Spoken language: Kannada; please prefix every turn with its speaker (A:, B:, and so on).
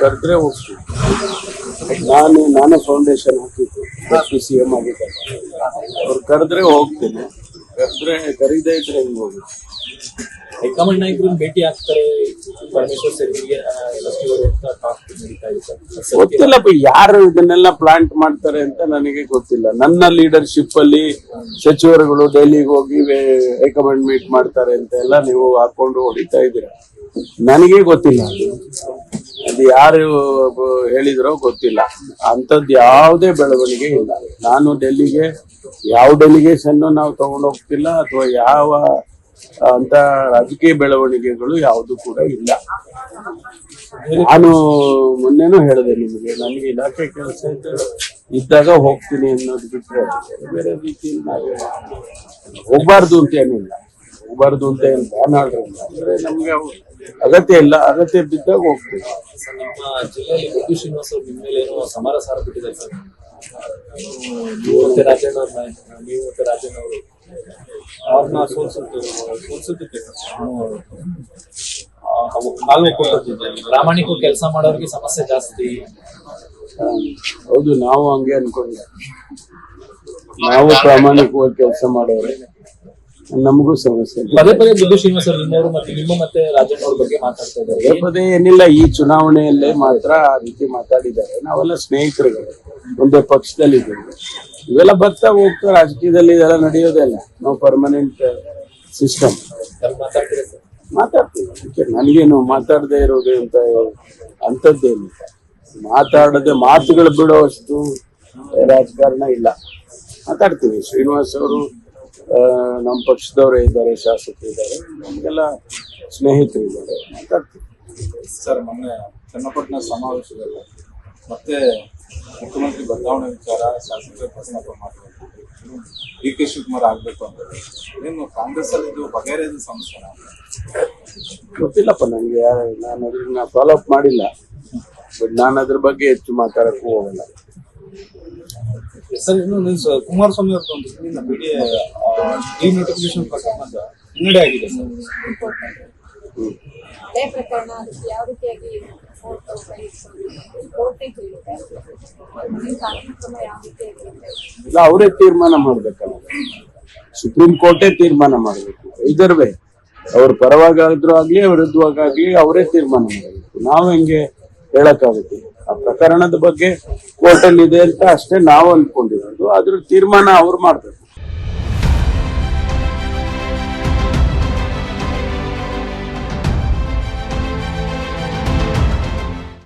A: ಕರೆದ್ರೆ ಹೋಗ್ತೀವಿ. ನಾನೇ ಫೌಂಡೇಶನ್ ಹಾಕಿದ್ದು CM ಆಗಿದ್ದಾರೆ. ಅವ್ರು ಕರೆದ್ರೆ ಹೋಗ್ತೀನಿ, ಕರೀದೇ ಇದ್ರೆ ಹೆಂಗ್ ಹೋಗುತ್ತೆ.
B: ಹೈಕಮಾಂಡ್ ನಾಯಕರನ್ನು ಭೇಟಿ ಆಗ್ತಾರೆ ಪರಮೇಶ್ವರ್ ಸರಿಗೆ
A: ಗೊತ್ತಿಲ್ಲಪ್ಪ, ಯಾರು ಇದನ್ನೆಲ್ಲ ಪ್ಲಾಂಟ್ ಮಾಡ್ತಾರೆ ಅಂತ ನನಗೆ ಗೊತ್ತಿಲ್ಲ. ನನ್ನ ಲೀಡರ್ಶಿಪ್ ಅಲ್ಲಿ ಸಚಿವರುಗಳು ಡೆಲ್ಲಿಗೆ ಹೋಗಿ ಹೈಕಮಾಂಡ್ ಮೀಟ್ ಮಾಡ್ತಾರೆ ಅಂತ ಎಲ್ಲ ನೀವು ಹಾಕೊಂಡು ಹೊಡಿತಾ ಇದ್ದೀರಾ. ನನಗೆ ಗೊತ್ತಿಲ್ಲ ಅದು ಯಾರು ಹೇಳಿದ್ರೋ ಗೊತ್ತಿಲ್ಲ. ಅಂಥದ್ದು ಯಾವುದೇ ಬೆಳವಣಿಗೆ ಇಲ್ಲ. ನಾನು ಡೆಲ್ಲಿಗೆ ಯಾವ ಡೆಲಿಗೇಷನ್ ನಾವು ತಗೊಂಡು ಹೋಗ್ತಿಲ್ಲ, ಅಥವಾ ಯಾವ ಅಂತ ರಾಜಕೀಯ ಬೆಳವಣಿಗೆಗಳು ಯಾವುದು ಕೂಡ ಇಲ್ಲ. ನಾನು ಮೊನ್ನೆನೂ ಹೇಳಿದೆ ನಿಮಗೆ, ನನಗೆ ಇಲಾಖೆ ಕೆಲಸ ಇದ್ದಾಗ ಹೋಗ್ತೀನಿ ಅನ್ನೋದು ಬಿಟ್ರೆ ಬೇರೆ ರೀತಿಯಲ್ಲಿ ನಾವು ಹೋಗ್ಬಾರ್ದು ಅಂತ ಏನಿಲ್ಲ. ಹೋಗ್ಬಾರ್ದು ಅಂತ ಏನು ಬ್ಯಾನ್ ಆಡ್ರಿಲ್ಲ, ಅಂದ್ರೆ ನಮ್ಗೆ ಅಗತ್ಯ ಇಲ್ಲ. ಅಗತ್ಯ ಬಿದ್ದಾಗ ಹೋಗ್ತೀವಿ.
B: ನಮ್ಮ ಜಿಲ್ಲೆಯಲ್ಲಿ ಬುದ್ಧಿ ಶ್ರೀನಿವಾಸ್ ಅವರು ನಿಮ್ಮ ಮೇಲೆ ಏನೋ ಸಮರ ಸಾರ ಬಿಟ್ಟಿದ್ದಾರೆ ಸರ್. ನೀವು ಮತ್ತೆ ರಾಜಣ್ಣ ಅವರು ಅವ್ರನ್ನ ಸೋಲ್ಸುತ್ತೆ ಪ್ರಾಮಾಣಿಕ ಕೆಲಸ ಮಾಡೋರಿಗೆ ಸಮಸ್ಯೆ ಜಾಸ್ತಿ.
A: ಹೌದು, ನಾವು ಹಂಗೆ ಅನ್ಕೊಂಡೆ. ನಾವು ಪ್ರಾಮಾಣಿಕವಾಗಿ ಕೆಲಸ ಮಾಡೋರು, ನಮಗೂ ಸಮಸ್ಯೆ.
B: ಪದೇ ಪದೇ ಬುದ್ಧಿ ಶ್ರೀನಿವಾಸ್ ಅವರು ನಿಮ್ಮ ಮತ್ತೆ ರಾಜಣ್ಣ ಅವ್ರ ಬಗ್ಗೆ ಮಾತಾಡ್ತಾ ಇದ್ದಾರೆ.
A: ಪದೇ ಪದೇ ಏನಿಲ್ಲ, ಈ ಚುನಾವಣೆಯಲ್ಲೇ ಮಾತ್ರ ಆ ರೀತಿ ಮಾತಾಡಿದ್ದಾರೆ. ನಾವೆಲ್ಲ ಸ್ನೇಹಿತರುಗಳು, ಒಂದೇ ಪಕ್ಷದಲ್ಲಿದ್ದೀವಿ. ಇವೆಲ್ಲ ಬರ್ತಾ ಹೋಗ್ತಾ ರಾಜಕೀಯದಲ್ಲಿ ಇದೆಲ್ಲ ನಡೆಯೋದಲ್ಲ. ನಾವು ಪರ್ಮನೆಂಟ್ ಸಿಸ್ಟಮ್ ಮಾತಾಡ್ತೀವಿ. ಅದಕ್ಕೆ ನನಗೇನು ಮಾತಾಡದೆ ಇರೋದು ಅಂತ ಅಂಥದ್ದೇನಿಲ್ಲ. ಮಾತಾಡದೆ ಮಾತುಗಳು ಬಿಡೋಷ್ಟು ರಾಜಕಾರಣ ಇಲ್ಲ. ಮಾತಾಡ್ತೀವಿ. ಶ್ರೀನಿವಾಸ್ ಅವರು ನಮ್ಮ ಪಕ್ಷದವರೇ ಇದ್ದಾರೆ, ಶಾಸಕರು ಇದ್ದಾರೆ, ನಮಗೆಲ್ಲ ಸ್ನೇಹಿತರು ಇದ್ದಾರೆ, ಮಾತಾಡ್ತೀವಿ.
C: ಸರ್, ಮೊನ್ನೆ ಚನ್ನಪಟ್ಟಣ ಸಮಾವೇಶದಲ್ಲಿ ಮತ್ತೆ ಮುಖ್ಯಮಂತ್ರಿ ಬದಲಾವಣೆ ವಿಚಾರ ಶಾಸಕರ ಪ್ರಸ್ತಾಪ ಮಾಡ್ತಾರೆ. DK ಶಿವಕುಮಾರ್ ಆಗ್ಬೇಕು ಅಂತ ಏನು ಕಾಂಗ್ರೆಸ್ ಅಲ್ಲಿ ಇದು ಬಗೆಹರಿದ ಸಮಸ್ಯೆನಾ?
A: ಗೊತ್ತಿಲ್ಲಪ್ಪ ನನಗೆ, ನಾನು ಅದನ್ನ ಫಾಲೋ ಅಪ್ ಮಾಡಿಲ್ಲ. ಬಟ್ ನಾನು ಅದ್ರ ಬಗ್ಗೆ ಹೆಚ್ಚು ಮಾತಾಡಕ್ಕೂ ಹೋಗಲ್ಲ.
C: ಸರ್, ಇನ್ನು ಕುಮಾರಸ್ವಾಮಿ ಅವ್ರದ್ದು ಡಿನೋಟಿಫಿಕೇಶನ್ ಪ್ರಕರಣ ಹಿನ್ನಡೆ ಆಗಿದೆ ಸರ್.
A: ಇಲ್ಲ, ಅವರೇ ತೀರ್ಮಾನ ಮಾಡ್ಬೇಕಲ್ಲ. ಸುಪ್ರೀಂ ಕೋರ್ಟೇ ತೀರ್ಮಾನ ಮಾಡ್ಬೇಕು. ಇದರ್ವೇ ಅವ್ರ ಪರವಾಗಾದ್ರೂ ಆಗ್ಲಿ, ವಿರುದ್ಧವಾಗ್ಲಿ ಅವರೇ ತೀರ್ಮಾನ ಮಾಡಬೇಕು. ನಾವು ಹೆಂಗೆ ಹೇಳಕ್ಕಾಗುತ್ತೆ? ಆ ಪ್ರಕರಣದ ಬಗ್ಗೆ ಕೋರ್ಟಲ್ಲಿ ಇದೆ ಅಂತ ಅಷ್ಟೇ ನಾವು ಅನ್ಕೊಂಡಿರೋದು. ಅದ್ರ ತೀರ್ಮಾನ ಅವ್ರು ಮಾಡ್ಬೇಕು.